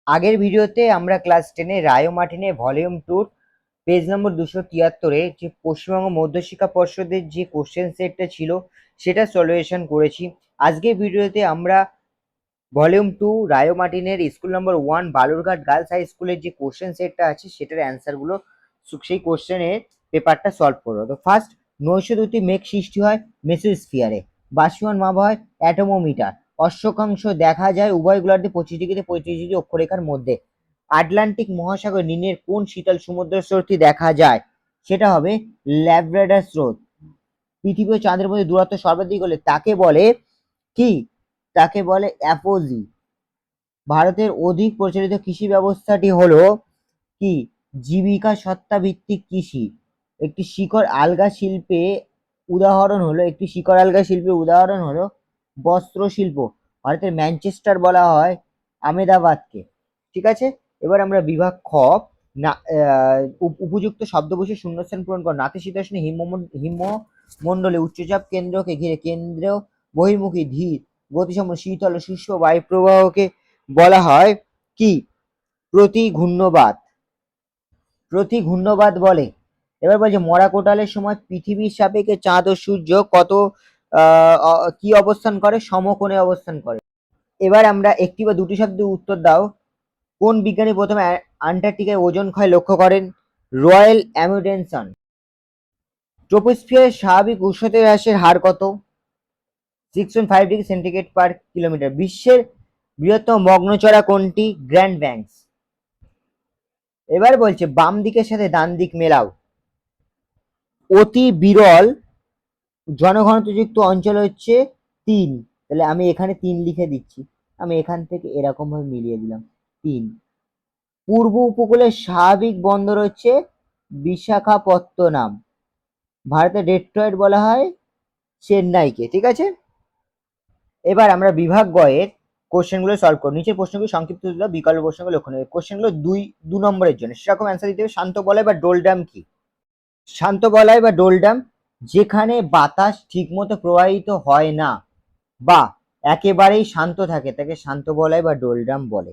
আগের ভিডিওতে আমরা ক্লাস 10 রায় ও মার্টিনে ভলিউম 2 পেজ নম্বর 273 যে পশ্চিমবঙ্গ মধ্যশিক্ষা পর্ষদের যে কোশ্চেন সেটটা ছিল সেটা সলিউশন করেছি। আজকের ভিডিওতে আমরা ভলিউম 2 রায় ও মার্টিনের school number 1 Balurghat girls high স্কুলের যে কোশ্চেন সেটটা আছে সেটার অ্যান্সার গুলো সেই কোশ্চেনের পেপারটা সলভ করবো। তো ফার্স্ট, নৈশদ্যুতি মেঘ সৃষ্টি হয় মেসোস্ফিয়ারে, বাষ্পীয়মান ভাব হয় অ্যাটোমোমিটার, অশ্বকাংশ দেখা যায় উভয় গোলার্ধে 25 ডিগ্রি 35 ডিগ্রি অক্ষরেখার মধ্যে, আটলান্টিক মহাসাগর নিম্নের কোন শীতল সমুদ্র স্রোতটি দেখা যায়, সেটা হবে ল্যাব্রাডর স্রোত। পৃথিবী ও চাঁদের মধ্যে দূরত্ব সর্বাধিক হলে তাকে বলে কি? তাকে বলে অ্যাপোজি। ভারতের অধিক প্রচলিত কৃষি ব্যবস্থাটি হলো কি? জীবিকা সত্তা ভিত্তিক কৃষি। একটি শিকড় আলগা শিল্পে উদাহরণ হলো বস্ত্র শিল্প। ভারতের ম্যানচেস্টার বলা হয় আমেদাবাদকে। ঠিক আছে, এবার আমরা বিভাগ খ, না উপযুক্ত শব্দবস্তু শূন্যস্থান পূরণ কর। নাতিশীতোষ্ণ হিমমণ্ডলে উচ্চচাপ কেন্দ্রকে ঘিরে কেন্দ্র বহির্মুখী ধীর গতিসম্পন্ন শীতল ও শুষ্ক বায়ু প্রবাহকে বলা হয় কি? প্রতিঘূর্ণবাদ বলে। এবার বলছে মরা কোটালের সময় পৃথিবীর সাপেক্ষে চাঁদ ও সূর্য কত কি অবস্থান করে? সমকোণে অবস্থান করে। এবার আমরা একটি বা দুটি শব্দের উত্তর দাও। কোন বিজ্ঞানী প্রথমে আন্টার্কটিকায় ওজন ক্ষয় লক্ষ্য করেন? রয়েল অ্যামুন্ডসেন। ট্রপোস্ফিয়ারের স্বাভাবিক উষ্ণতা হ্রাসের হার কত? 6.5 ডিগ্রি সেন্টিগ্রেড পার কিলোমিটার। বিশ্বের বৃহত্তম মগ্নচড়া কোনটি? Grand banks. এবার বলছে বাম দিকের সাথে ডান দিক মেলাও। অতি বিরল জনঘনত্বযুক্ত অঞ্চল হচ্ছে 3, তাহলে আমি এখানে 3 লিখে দিচ্ছি। আমি এখান থেকে এরকম ভাবে মিলিয়ে দিলাম 3। পূর্ব উপকূলের স্বাভাবিক বন্দর হচ্ছে বিশাখাপত্তনম। ভারতের ডেট্রয়েট বলা হয় চেন্নাইকে। ঠিক আছে, এবার আমরা বিভাগ গ এর কোশ্চেনগুলো সলভ করব। নিচের প্রশ্নগুলো সংক্ষিপ্ত উত্তর বিকল্প প্রশ্নগুলো লক্ষ্য নেবে। কোশ্চেনগুলো 2 নম্বরের জন্য সেরকম অ্যান্সার দিতে হবে। শান্ত বলয় বা ডোলডাম কি? শান্ত বলয় বা ডোলডাম যেখানে বাতাস ঠিকমতো প্রবাহিত হয় না বা একেবারেই শান্ত থাকে তাকে শান্ত বলয় বা ডোলডাম বলে।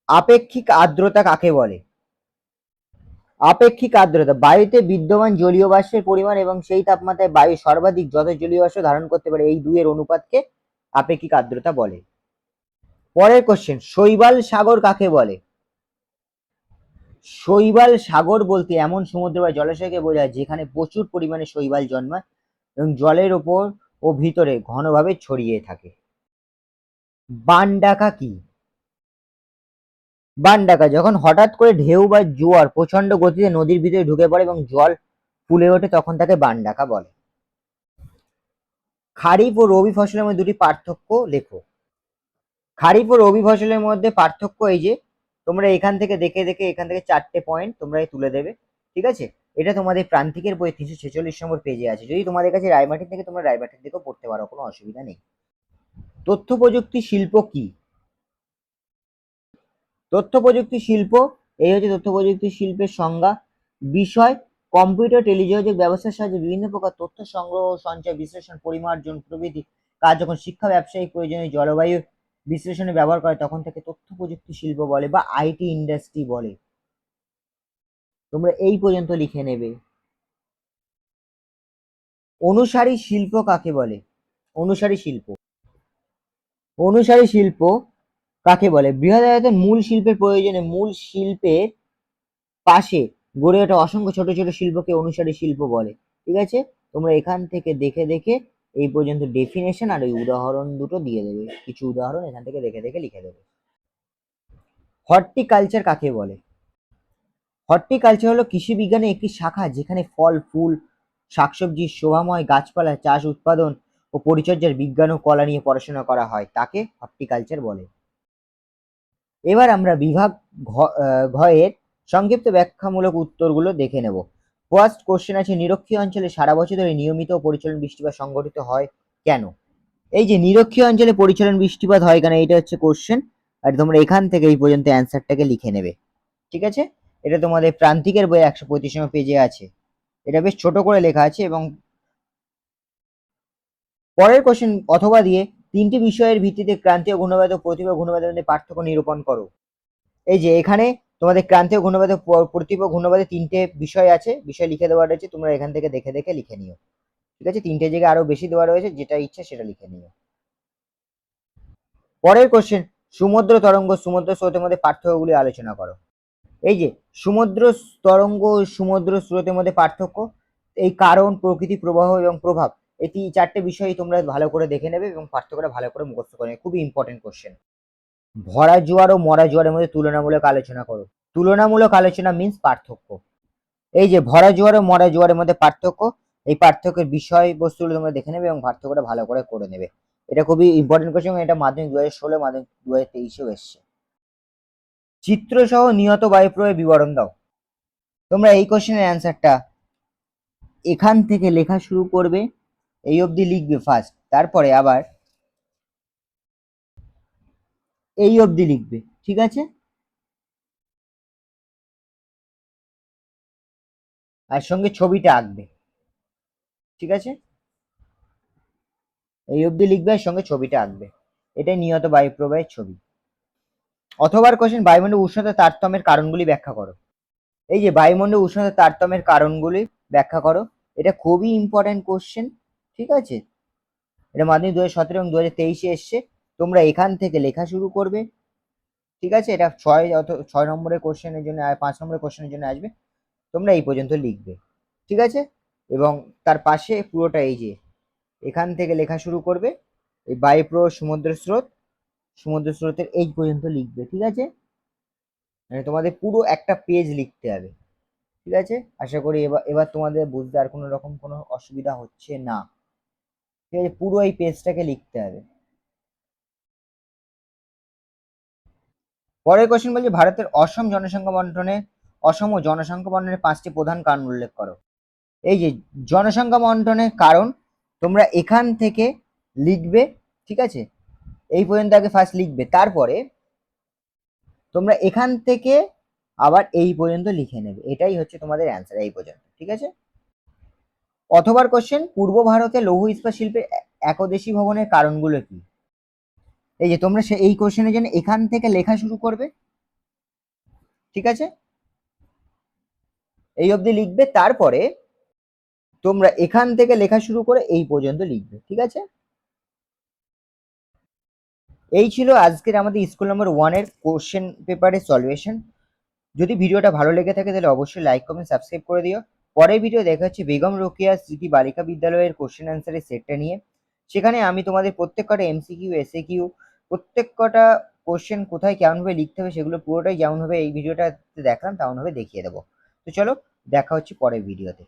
আপেক্ষিক আর্দ্রতা কাকে বলে? আপেক্ষিক আর্দ্রতা বায়ুতে বিদ্যমান জলীয় বাষ্পের পরিমাণ এবং সেই তাপমাত্রায় বায়ু সর্বাধিক যত জলীয় বাষ্প ধারণ করতে পারে এই দুইয়ের অনুপাতকে আপেক্ষিক আর্দ্রতা বলে। পরের কোশ্চেন, শৈবাল সাগর কাকে বলে? শৈবাল সাগর বলতে এমন সমুদ্র বা জলাশয়কে বোঝায় যেখানে প্রচুর পরিমাণে শৈবাল জন্মায় এবং জলের ওপর ও ভিতরে ঘনভাবে ছড়িয়ে থাকে। বান ডাকা কি? বান ডাকা যখন হঠাৎ করে ঢেউ বা জোয়ার প্রচন্ড গতিতে নদীর ভিতরে ঢুকে পড়ে এবং জল ফুলে ওঠে তখন তাকে বান ডাকা বলে। খারিফ ও রবি ফসলের মধ্যে দুটি পার্থক্য লেখো। খারিফ ও রবি ফসলের মধ্যে পার্থক্য এই যে তোমরা এখান থেকে দেখে দেখে এখান থেকে 4টে পয়েন্ট তোমরা তুলে দেবে। ঠিক আছে, এটা তোমাদের প্রান্তিকের বই 346 নম্বর পেজে আছে। যদি তোমাদের কাছে রায়মার্টিন থেকে তোমরা রায়মার্টিন থেকেও পড়তে পারো, কোনো অসুবিধা নেই। তথ্য প্রযুক্তি শিল্প কি? তথ্য প্রযুক্তি শিল্প এই হচ্ছে তথ্য প্রযুক্তি শিল্পের সংজ্ঞা। বিষয় কম্পিউটার টেলিযোগাযোগ ব্যবস্থার সাহায্যে বিভিন্ন প্রকার তথ্য সংগ্রহ সঞ্চয় বিশ্লেষণ পরিমার্জন প্রভৃতি কাজ যখন শিক্ষা ব্যবসায়িক প্রয়োজনে জলবায়ু বিশ্লেষণে ব্যবহার করে তখন তাকে তথ্য প্রযুক্তি শিল্প বলে বা আইটি ইন্ডাস্ট্রি বলে। তোমরা এই পর্যন্ত লিখে নেবে। অনুসারী শিল্প কাকে বলে? অনুসারী শিল্প কাকে বলে? বৃহদায়তন মূল শিল্পের প্রয়োজনে মূল শিল্পের পাশে গড়ে ওঠা অসংখ্য ছোট ছোট শিল্পকে অনুসারী শিল্প বলে। ঠিক আছে, তোমরা এখান থেকে দেখে দেখে এই পর্যন্ত ডেফিনেশন আর ওই উদাহরণ দুটো দিয়ে দেবে। কিছু উদাহরণ এখান থেকে দেখে দেখে লিখে দেবে। হর্টিকালচার কাকে বলে? হর্টিকালচার হলো কৃষি বিজ্ঞানের একটি শাখা যেখানে ফল ফুল শাকসবজি শোভাময় গাছপালা চাষ উৎপাদন ও পরিচর্যার বিজ্ঞান ও কলা নিয়ে পড়াশোনা করা হয়, তাকে হর্টিকালচার বলে। এবার আমরা বিভাগ ঘ এর সংক্ষিপ্ত ব্যাখ্যামূলক উত্তরগুলো দেখে নেব। ফার্স্ট কোশ্চেন আছে নিরক্ষীয় অঞ্চলে সারা বছর ধরে নিয়মিত পরিচলন বৃষ্টিপাত সংঘটিত হয় কেন? এই যে নিরক্ষীয় অঞ্চলে পরিচলন বৃষ্টিপাত হয় কেন, এটা হচ্ছে কোশ্চেন। আর তোমরা এখান থেকে এই পর্যন্ত অ্যান্সারটাকে লিখে নেবে। ঠিক আছে, এটা তোমাদের প্রান্তিকের বই 135 নম্বর পেজে আছে। এটা বেশ ছোট করে লেখা আছে। এবং পরের কোশ্চেন অথবা দিয়ে তিনটি বিষয়ের ভিত্তিতে ক্রান্তীয় ঘূর্ণাবর্ত ও প্রতিভা ঘূর্ণাবর্তের মধ্যে পার্থক্য নিরূপণ করো। এই যে এখানে তোমাদের ক্রান্তীয় ঘূর্ণাবর্ত প্রতিভা ঘূর্ণাবর্তে তিনটে বিষয় আছে, বিষয় লিখে দেওয়া রয়েছে, তোমরা এখান থেকে দেখে দেখে লিখে নিও। ঠিক আছে, তিনটে জায়গায় আরো বেশি দেওয়া রয়েছে, যেটা ইচ্ছা সেটা লিখে নিও। পরের কোশ্চেন, সমুদ্র তরঙ্গ সমুদ্র স্রোতের মধ্যে পার্থক্যগুলি আলোচনা করো। এই যে সমুদ্র তরঙ্গ সমুদ্র স্রোতের মধ্যে পার্থক্য, এই কারণ, প্রকৃতি, প্রবাহ এবং প্রভাব, এই চারটে বিষয় তোমরা ভালো করে দেখে নেবে এবং পার্থক্যটা ভালো করে মুখস্থ করে নেবে। খুবই ইম্পর্টেন্ট কোশ্চেন। ভরা জোয়ার ও মরা জোয়ারের মধ্যে তুলনামূলক আলোচনা করো। তুলনামূলক আলোচনা মিন্স পার্থক্য। এই যে ভরা জোয়ার ও মরা জোয়ারের মধ্যে পার্থক্য, এই পার্থক্যের বিষয়বস্তুগুলো তোমরা দেখে নেবে এবং পার্থক্যটা ভালো করে করে নেবে। এটা খুবই ইম্পর্টেন্ট কোশ্চেন, এটা মাধ্যমিক 2016, মাধ্যমিক 2023-এও এসছে। চিত্র সহ নিহত বায়ুপ্রবাহের বিবরণ দাও। তোমরা এই কোশ্চেনের অ্যান্সারটা এখান থেকে লেখা শুরু করবে, এই অবধি লিখবে ফার্স্ট, তারপরে আবার এই অবধি লিখবে। ঠিক আছে, আর সঙ্গে ছবিটা আঁকবে। ঠিক আছে, এই অবধি লিখবে আর সঙ্গে ছবিটা আঁকবে। এটাই নিহত বায়ুপ্রবাহের ছবি। অথবা কোশ্চেন, বায়ুমণ্ডল উষ্ণতা তারতম্যের কারণগুলি ব্যাখ্যা করো। এই যে বায়ুমণ্ডল উষ্ণতা তারতম্যের কারণগুলি ব্যাখ্যা করো, এটা খুবই ইম্পর্টেন্ট কোশ্চেন। ঠিক আছে, এটা মাধ্যমিক 2017 এবং 2023-এ এসছে। তোমরা এখান থেকে লেখা শুরু করবে। ঠিক আছে, এটা 6 নম্বরের কোশ্চেনের জন্য আর 5 নম্বরের কোশ্চেনের জন্য আসবে। তোমরা এই পর্যন্ত লিখবে। ঠিক আছে, এবং তার পাশে পুরোটা এই যে এখান থেকে লেখা শুরু করবে, এই বায়ুপ্রবাহ সমুদ্র স্রোতের এই পর্যন্ত লিখবে। ঠিক আছে, মানে তোমাদের পুরো একটা পেজ লিখতে হবে। ঠিক আছে, আশা করি এবার এবার তোমাদের বুঝতে আর কোনো রকম কোনো অসুবিধা হচ্ছে না। ঠিক আছে, পুরো এই পেজটাকে লিখতে হবে। পরের কোশ্চেন বলছে, ভারতের অসম ও জনসংখ্যা বন্টনের 5টি প্রধান কারণ উল্লেখ করো। এই যে জনসংখ্যা বন্টনের কারণ তোমরা এখান থেকে লিখবে। ঠিক আছে, এই পর্যন্ত আগে ফার্স্ট লিখবে, তারপরে তোমরা এখান থেকে আবার এই পর্যন্ত লিখে নেবে। এটাই হচ্ছে তোমাদের অ্যান্সার এই পর্যন্ত। ঠিক আছে, অথবার কোশ্চেন, পূর্ব ভারতে লৌহ ইস্পাত শিল্পের একদেশী ভবনের কারণগুলো কি। এই যে তোমরা এই কোশ্চেনের জন্য এখান থেকে লেখা শুরু করবে। ঠিক আছে, এই অবধি লিখবে, তারপরে তোমরা এখান থেকে লেখা শুরু করে এই পর্যন্ত লিখবে। ঠিক আছে, এই ছিল আজকের আমাদের স্কুল নম্বর 1-এর কোশ্চেন পেপারের সলিউশন। যদি ভিডিওটা ভালো লেগে থাকে তাহলে অবশ্যই লাইক কমেন্ট সাবস্ক্রাইব করে দিও। পরের ভিডিও দেখা হচ্ছে বেগম রোকেয়া স্মৃতি বালিকা বিদ্যালয়ের কোশ্চেন অ্যান্সারের সেটটা নিয়ে। সেখানে আমি তোমাদের প্রত্যেক কটা এমসিকিউ, এসএকিউ, প্রত্যেক কটা কোশ্চেন কোথায় কেমনভাবে লিখতে হবে সেগুলো পুরোটাই যেমনভাবে এই ভিডিওটাতে দেখলাম তেমনভাবে দেখিয়ে দেবো। তো চলো, দেখা হচ্ছে পরের ভিডিওতে।